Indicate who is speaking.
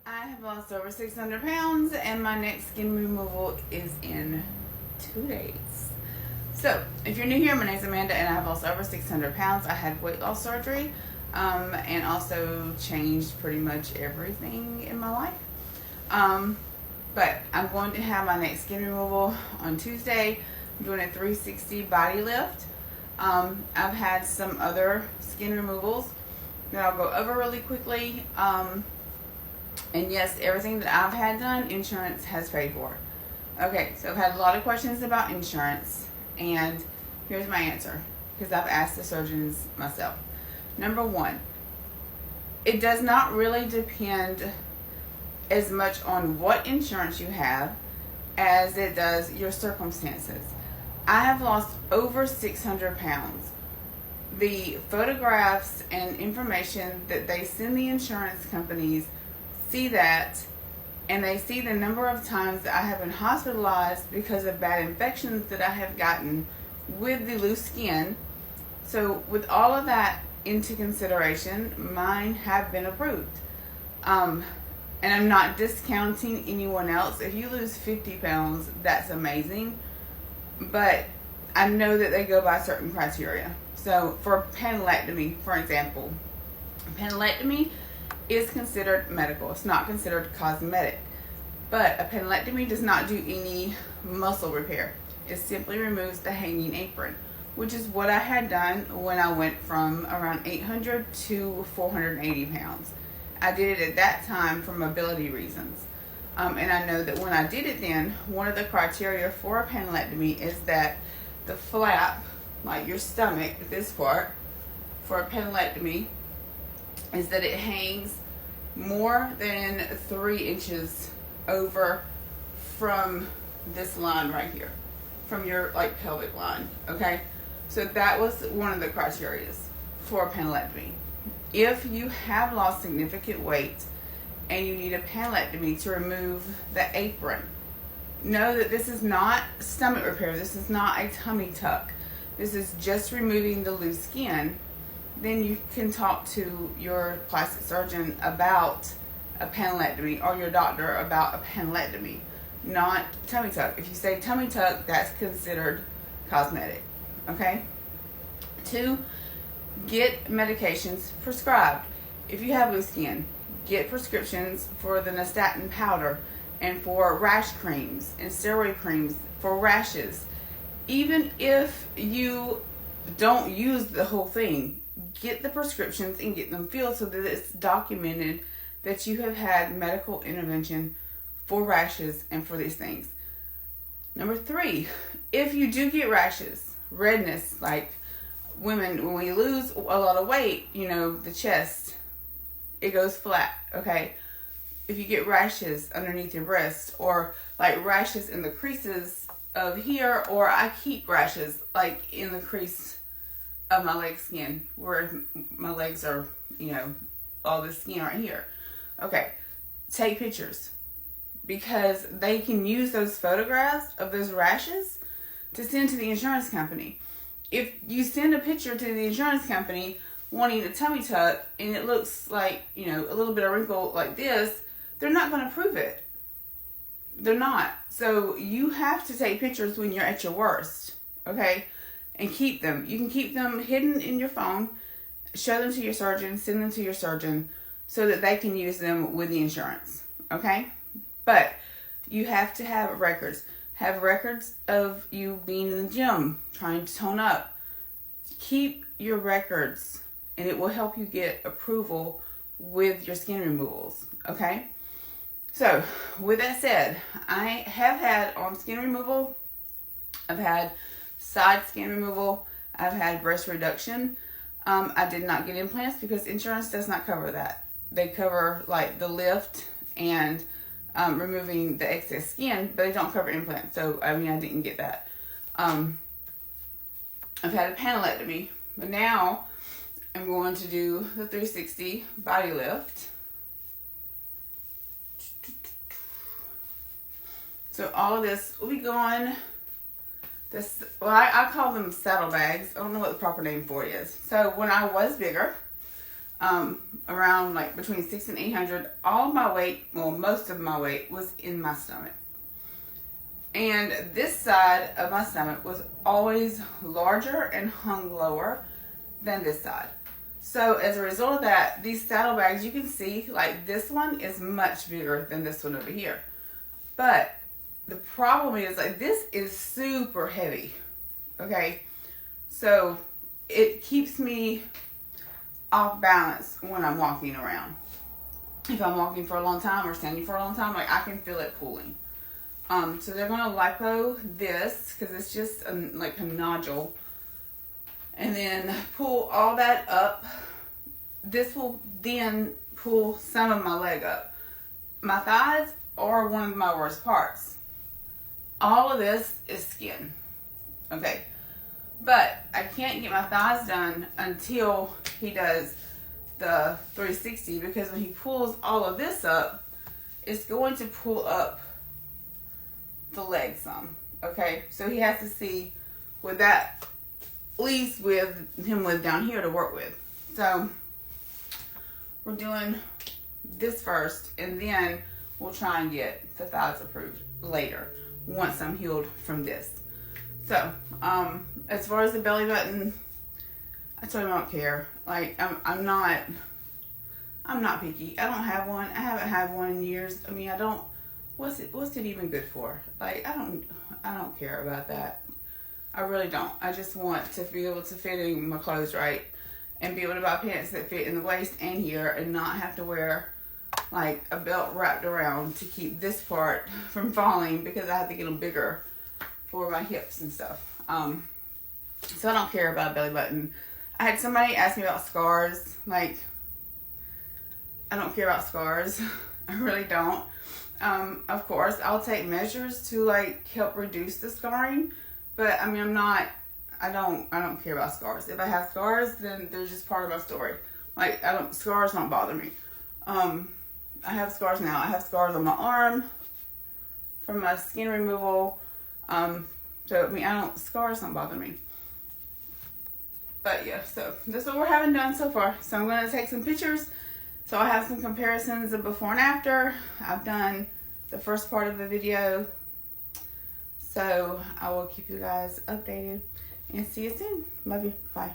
Speaker 1: I have lost over 600 pounds and my next skin removal is in 2 days. So, if you're new here, my name is Amanda and I have lost over 600 pounds. I had weight loss surgery and also changed pretty much everything in my life. But I'm going to have my next skin removal on Tuesday. I'm doing a 360 body lift. I've had some other skin removals that I'll go over really quickly. And yes, everything that I've had done, insurance has paid for. Okay, so I've had a lot of questions about insurance, and here's my answer, because I've asked the surgeons myself. Number one, it does not really depend as much on what insurance you have as it does your circumstances. I have lost over 600 pounds. The photographs and information that they send the insurance companies see that, and they see the number of times that I have been hospitalized because of bad infections that I have gotten with the loose skin. So with all of that into consideration, mine have been approved. And I'm not discounting anyone else. If you lose 50 pounds, that's amazing. But I know that they go by certain criteria. So for panellectomy, for example, panellectomy is considered medical. It's not considered cosmetic. But a panellectomy does not do any muscle repair. It simply removes the hanging apron, which is what I had done when I went from around 800 to 480 pounds. I did it at that time for mobility reasons. And I know that when I did it then, one of the criteria for a panellectomy is that the flap, like your stomach, this part, for a panellectomy, is that it hangs more than 3 inches over from this line right here, from your like pelvic line. Okay, so that was one of the criteria for a panellectomy. If you have lost significant weight and you need a panellectomy to remove the apron, know that this is not stomach repair. This is not a tummy tuck. This is just removing the loose skin. Then you can talk to your plastic surgeon about a panellectomy, or your doctor about a panellectomy, not tummy tuck. If you say tummy tuck, that's considered cosmetic. Okay? 2, get medications prescribed. If you have loose skin, get prescriptions for the nystatin powder and for rash creams and steroid creams for rashes. Even if you don't use the whole thing, get the prescriptions and get them filled so that it's documented that you have had medical intervention for rashes and for these things. Number 3, if you do get rashes, redness, like women, when we lose a lot of weight, the chest, it goes flat, okay? If you get rashes underneath your breast, or like rashes in the creases of here, or I keep rashes like in the crease of my leg skin, where my legs are, all this skin right here. Okay, take pictures, because they can use those photographs of those rashes to send to the insurance company. If you send a picture to the insurance company wanting a tummy tuck and it looks like, a little bit of wrinkle like this, they're not going to approve it. They're not. So you have to take pictures when you're at your worst, okay? And keep them. You can keep them hidden in your phone, show them to your surgeon, send them to your surgeon so that they can use them with the insurance, okay? But you have to have records. Have records of you being in the gym, trying to tone up. Keep your records, and it will help you get approval with your skin removals, okay? So, with that said, I have had arm skin removal. I've had side skin removal. I've had breast reduction. I did not get implants because insurance does not cover that. They cover like the lift and removing the excess skin, but they don't cover implants. So, I didn't get that. I've had a panellectomy, but now I'm going to do the 360 body lift. So all of this will be gone. I call them saddlebags. I don't know what the proper name for it is. So when I was bigger, around like between 600 and 800. All of my weight, well, most of my weight was in my stomach. And this side of my stomach was always larger and hung lower than this side. So as a result of that, these saddlebags, you can see like this one is much bigger than this one over here. But the problem is like this is super heavy. Okay. So it keeps me off balance when I'm walking around. If I'm walking for a long time or standing for a long time, like I can feel it pulling. So they're going to lipo this because it's just like a nodule. And then pull all that up. This will then pull some of my leg up. My thighs are one of my worst parts. All of this is skin. Okay. But I can't get my thighs done until he does the 360, because when he pulls all of this up, it's going to pull up the leg some. Okay, so he has to see what that leaves with him with down here to work with. So we're doing this first, and then we'll try and get the thighs approved later once I'm healed from this. So as far as the belly button, I told him I don't care. Like I'm not picky. I don't have one. I haven't had one in years. I mean, I don't. What's it even good for? Like I don't care about that. I really don't. I just want to be able to fit in my clothes right and be able to buy pants that fit in the waist and here and not have to wear like a belt wrapped around to keep this part from falling because I have to get them bigger for my hips and stuff. So I don't care about a belly button. I had somebody ask me about scars. Like, I don't care about scars. I really don't. Of course, I'll take measures to like help reduce the scarring, but I mean, I don't care about scars. If I have scars, then they're just part of my story. Like, scars don't bother me. I have scars now. I have scars on my arm from my skin removal. So I mean, scars don't bother me. But yeah, so this is what we're having done so far. So I'm going to take some pictures. So I have some comparisons of before and after. I've done the first part of the video. So I will keep you guys updated and see you soon. Love you. Bye.